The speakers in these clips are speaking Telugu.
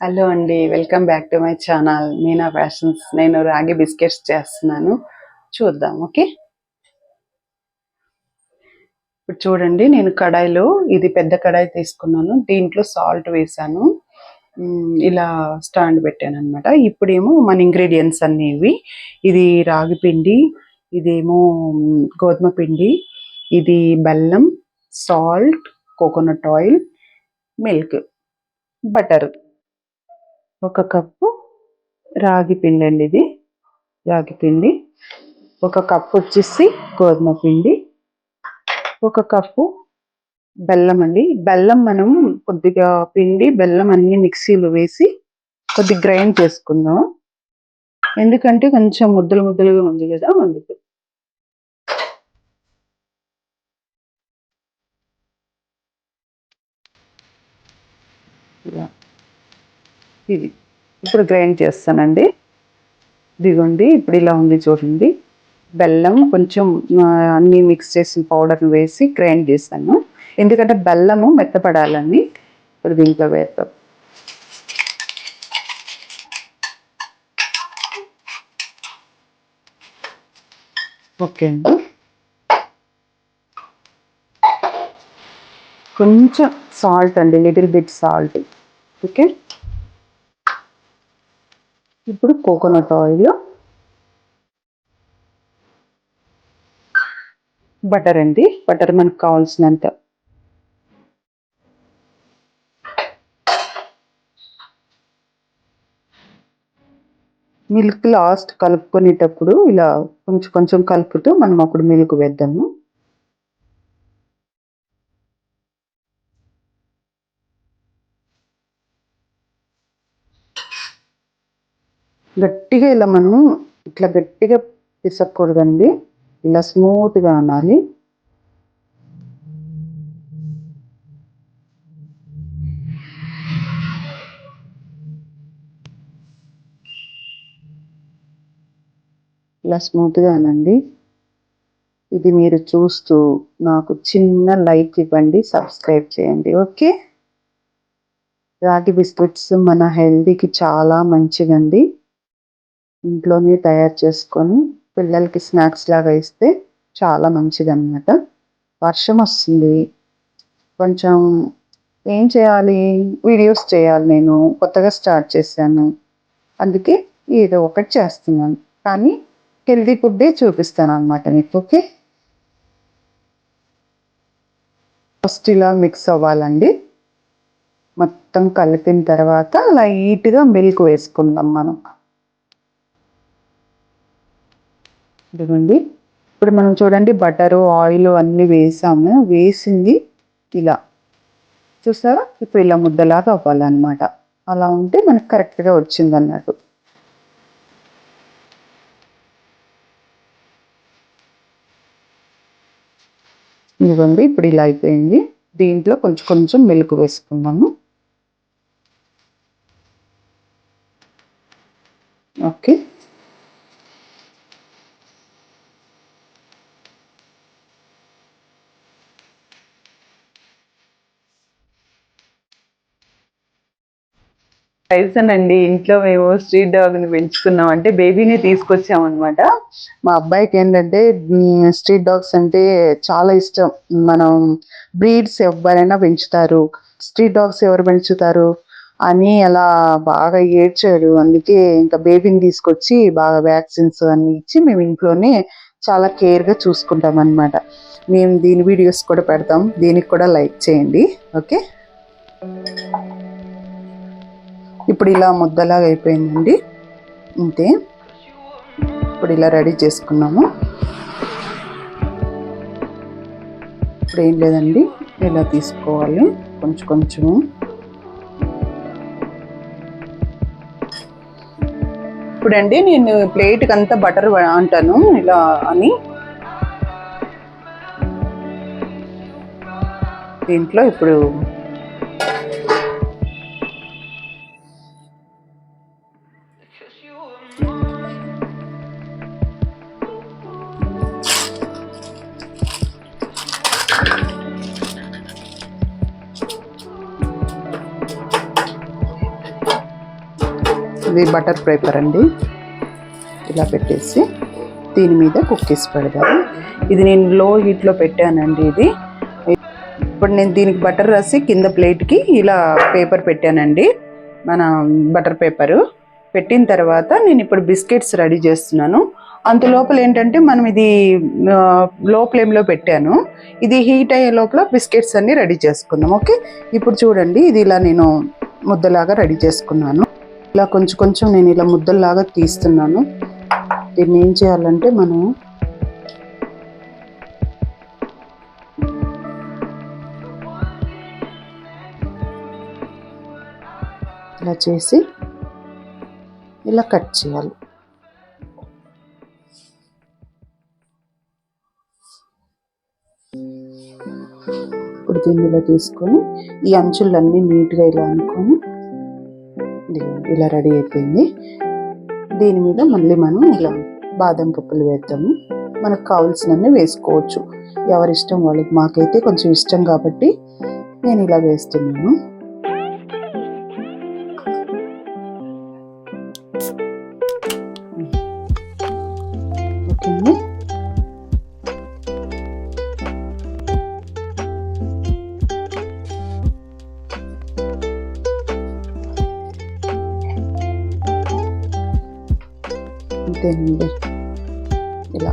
హలో అండి. Welcome back to my channel Meena fashions. నేను రాగి బిస్కెట్స్ చేస్తున్నాను. చూద్దాం. ఓకే. ఇప్పుడు చూడండి, నేను కడాయిలో ఇది పెద్ద కడాయి తీసుకున్నాను. దీంట్లో సాల్ట్ వేసాను. ఇలా స్టాండ్ పెట్టాను అనమాట. ఇప్పుడేమో మన ఇంగ్రీడియంట్స్ అన్నీ ఇవి. ఇది రాగి పిండి, ఇదేమో గోధుమ పిండి, ఇది బెల్లం, salt, coconut oil, milk, butter. 1 cup రాగి పిండి అండి. ఇది రాగి పిండి. 1 కప్పు వచ్చేసి గోధుమ పిండి, 1 కప్పు బెల్లం అండి. బెల్లం మనం కొద్దిగా పిండి బెల్లం అన్ని మిక్సీలో వేసి కొద్దిగా గ్రైండ్ చేసుకుందాం. ఎందుకంటే కొంచెం ముద్దలు ముద్దలుగా ఉంది కదా, అందుకు. ఇది ఇప్పుడు గ్రైండ్ చేస్తానండి. ఇదిగోండి, ఇప్పుడు ఇలా ఉంది చూడండి. బెల్లం కొంచెం అన్నీ మిక్స్ చేసిన పౌడర్ని వేసి గ్రైండ్ చేస్తాను. ఎందుకంటే బెల్లము మెత్తపడాలని. ఇప్పుడు దీంట్లో వేస్తాం. ఓకే అండి. కొంచెం సాల్ట్ అండి, లిటిల్ బిట్ సాల్ట్. ఓకే. ఇప్పుడు కోకోనట్ ఆయిల్, బటర్ అండి. బటర్ మనకు కావాల్సినంత. మిల్క్ లాస్ట్ కలుపుకునేటప్పుడు ఇలా కొంచెం కొంచెం కలుపుతూ మనం అప్పుడు మిల్క్ వేద్దాము. గట్టిగా ఇలా మనము ఇట్లా గట్టిగా పిసక్కూడదండి. ఇలా స్మూత్గా అనాలి. ఇలా స్మూత్గా అనండి. ఇది మీరు చూస్తూ నాకు చిన్న లైక్ ఇవ్వండి, సబ్స్క్రైబ్ చేయండి. ఓకే. రాగి బిస్కెట్స్ మన హెల్తీకి చాలా మంచిదండి. ఇంట్లోనే తయారు చేసుకొని పిల్లలకి స్నాక్స్ లాగా ఇస్తే చాలా మంచిదన్నమాట. వర్షం వస్తుంది, కొంచెం ఏం చేయాలి, వీడియోస్ చేయాలి. నేను కొత్తగా స్టార్ట్ చేశాను, అందుకే ఏదో ఒకటి చేస్తున్నాను. కానీ హెల్తీ ఫుడ్డే చూపిస్తాను అన్నమాట మీకు. ఓకే. ఫస్ట్ ఇలా మిక్స్ అవ్వాలండి. మొత్తం కలిపిన తర్వాత లైట్గా మిల్క్ వేసుకుందాం మనం. ఇదిగోండి, ఇప్పుడు మనం చూడండి బటరు ఆయిల్ అన్నీ వేసాము. వేసింది ఇలా చూసారా, ఇప్పుడు ఇలా ముద్దలాగా అవ్వాలన్నమాట. అలా ఉంటే మనకు కరెక్ట్గా వచ్చింది అన్నట్టు. ఇదిగోండి, ఇప్పుడు ఇలా అయిపోయింది. దీంట్లో కొంచెం కొంచెం మిల్క్ వేసుకున్నాము. ఓకే. టైసన్ ఇంట్లో మేము స్ట్రీట్ డాగ్ని పెంచుకున్నాం. అంటే బేబీని తీసుకొచ్చామన్నమాట. మా అబ్బాయికి ఏంటంటే స్ట్రీట్ డాగ్స్ అంటే చాలా ఇష్టం. మనం బ్రీడ్స్ ఎవరైనా పెంచుతారు, స్ట్రీట్ డాగ్స్ ఎవరు పెంచుతారు అని అలా బాగా ఏడ్చాడు. అందుకే ఇంకా బేబీని తీసుకొచ్చి బాగా వ్యాక్సిన్స్ అన్ని ఇచ్చి మేము ఇంట్లోనే చాలా కేర్గా చూసుకుంటాం అన్నమాట. మేము దీని వీడియోస్ కూడా పెడతాం, దీనికి కూడా లైక్ చేయండి. ఓకే. ఇప్పుడు ఇలా ముద్దలాగా అయిపోయిందండి. అంతే. ఇప్పుడు ఇలా రెడీ చేసుకున్నాము. ఇప్పుడు ఏం లేదండి, ఇలా తీసుకోవాలి కొంచెం కొంచెము. ఇప్పుడండి నేను ప్లేట్కి అంతా బటర్ అంటాను ఇలా అని. దీంట్లో ఇప్పుడు ఇది బటర్ పేపర్ అండి. ఇలా పెట్టేసి దీని మీద కుక్కీస్ పెడతాను. ఇది నేను లో హీట్లో పెట్టానండి. ఇది ఇప్పుడు నేను దీనికి బటర్ రాసి కింద ప్లేట్కి ఇలా పేపర్ పెట్టానండి, మన బటర్ పేపరు పెట్టిన తర్వాత నేను ఇప్పుడు బిస్కెట్స్ రెడీ చేస్తున్నాను. అంత లోపల ఏంటంటే మనం ఇది లో ఫ్లేమ్లో పెట్టాను, ఇది హీట్ అయ్యే లోపల బిస్కెట్స్ అన్ని రెడీ చేసుకుందాం. ఓకే, ఇప్పుడు చూడండి ఇది ఇలా నేను ముద్దలాగా రెడీ చేసుకున్నాను. ఇలా కొంచెం కొంచెం నేను ఇలా ముద్దలాగా తీస్తున్నాను. దీన్ని ఏం చేయాలంటే మనం ఇలా చేసి ఇలా కట్ చేయాలి. ఇప్పుడు దీన్ని ఇలా తీసుకొని ఈ అంచులన్నీ నీట్గా ఇలా అనుకొని ఇలా రెడీ అయిపోయింది. దీని మీద మళ్ళీ మనం ఇలా బాదం పప్పులు వేద్దాము. మనకు కావాల్సినన్ని వేసుకోవచ్చు, ఎవరిష్టం వాళ్ళకి. మాకైతే కొంచెం ఇష్టం కాబట్టి నేను ఇలా వేస్తున్నాను. ఓకే, అంతేనండి. ఇలా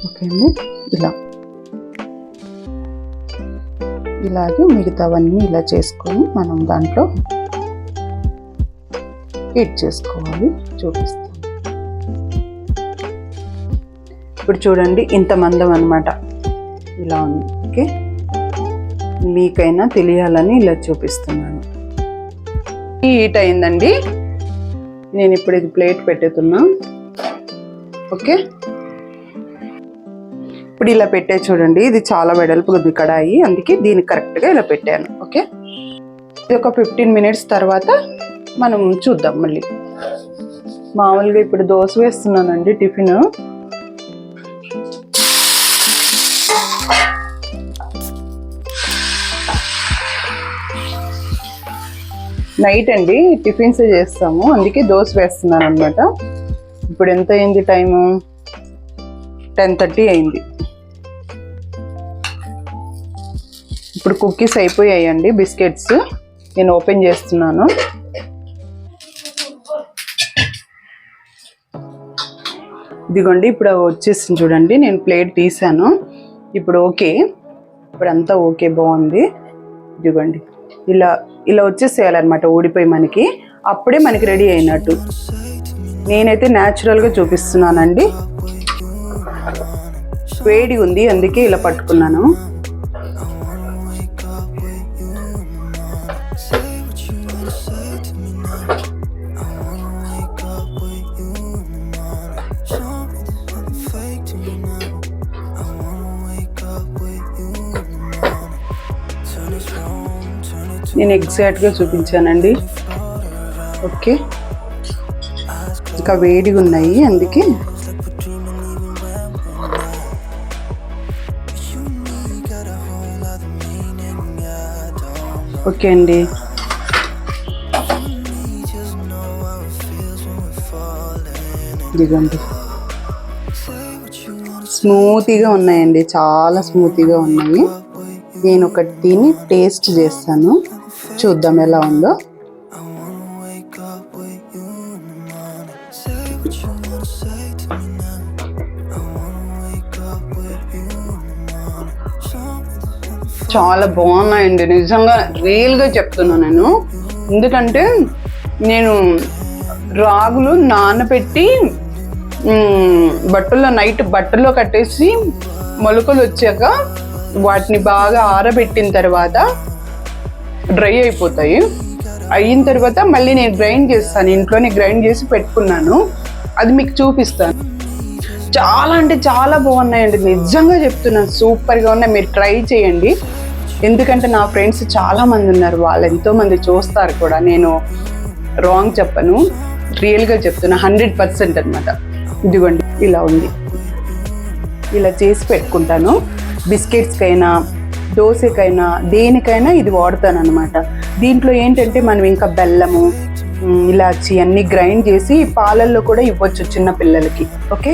ఓకే అండి. ఇలాగే మిగతావన్నీ ఇలా చేసుకొని మనం దాంట్లో హీట్ చేసుకోవాలి. చూపిస్తాను. ఇప్పుడు చూడండి ఇంత మందం అన్నమాట ఇలా ఉంది. ఓకే, మీకైనా తెలియాలని ఇలా చూపిస్తున్నాను. హీట్ అయిందండి. నేను ఇప్పుడు ఇది ప్లేట్ పెట్టుతున్నా. ఓకే, ఇప్పుడు ఇలా పెట్టే చూడండి, ఇది చాలా వెడల్పుగా ఉంది కడాయి, అందుకే దీన్ని కరెక్ట్గా ఇలా పెట్టాను. ఓకే, ఇది ఒక 15 minutes తర్వాత మనం చూద్దాం మళ్ళీ. మామూలుగా ఇప్పుడు దోశ వేస్తున్నానండి టిఫిన్. నైట్ అండి టిఫిన్స్ చేస్తాము, అందుకే దోశ వేస్తున్నాను అనమాట. ఇప్పుడు ఎంత అయింది టైము? 10:30 అయింది. ఇప్పుడు కుక్కీస్ అయిపోయాయండి, బిస్కెట్స్ నేను ఓపెన్ చేస్తున్నాను. ఇదిగోండి ఇప్పుడు వచ్చేసింది చూడండి, నేను ప్లేట్ తీసాను. ఇప్పుడు ఓకే, ఇప్పుడు అంతా ఓకే, బాగుంది. ఇదిగోండి ఇలా ఇలా వచ్చేసేయాలన్నమాట, ఊడిపోయి మనకి, అప్పుడే మనకి రెడీ అయినట్టు. నేనైతే న్యాచురల్గా చూపిస్తున్నానండి. వేడి ఉంది అందుకే ఇలా పట్టుకున్నాను. నేను ఎగ్జాక్ట్గా చూపించానండి. ఓకే, ఇంకా వేడిగా ఉన్నాయి అందుకే. ఓకే అండి, ఇదిగోండి స్మూతీగా ఉన్నాయండి, చాలా స్మూతీగా ఉన్నాయి. నేను ఒకటి దీన్ని టేస్ట్ చేస్తాను, చూద్దాం ఎలా ఉందో. చాలా బాగున్నాయండి, నిజంగా రియల్గా చెప్తున్నాను నేను. ఎందుకంటే నేను రాగులు నానబెట్టి నైట్ బట్టల్లో కట్టేసి మొలకలు వచ్చాక వాటిని బాగా ఆరబెట్టిన తర్వాత డ్రై అయిపోతాయి. అయిన తర్వాత మళ్ళీ నేను గ్రైండ్ చేస్తాను, ఇంట్లోనే గ్రైండ్ చేసి పెట్టుకున్నాను, అది మీకు చూపిస్తాను. చాలా అంటే చాలా బాగున్నాయండి, నిజంగా చెప్తున్నాను, సూపర్గా ఉన్నాయి. మీరు ట్రై చేయండి. ఎందుకంటే నా ఫ్రెండ్స్ చాలా మంది ఉన్నారు, వాళ్ళు ఎంతో మంది చూస్తారు కూడా. నేను రాంగ్ చెప్పను, రియల్గా చెప్తున్నా, 100% అనమాట. ఇదిగోండి ఇలా ఉంది, ఇలా చేసి పెట్టుకుంటాను. బిస్కెట్స్కైనా దోశకైనా దేనికైనా ఇది వాడతాను అనమాట. దీంట్లో ఏంటంటే మనం ఇంకా బెల్లము, ఇలాచి అన్నీ గ్రైండ్ చేసి పాలల్లో కూడా ఇవ్వచ్చు చిన్న పిల్లలకి. ఓకే.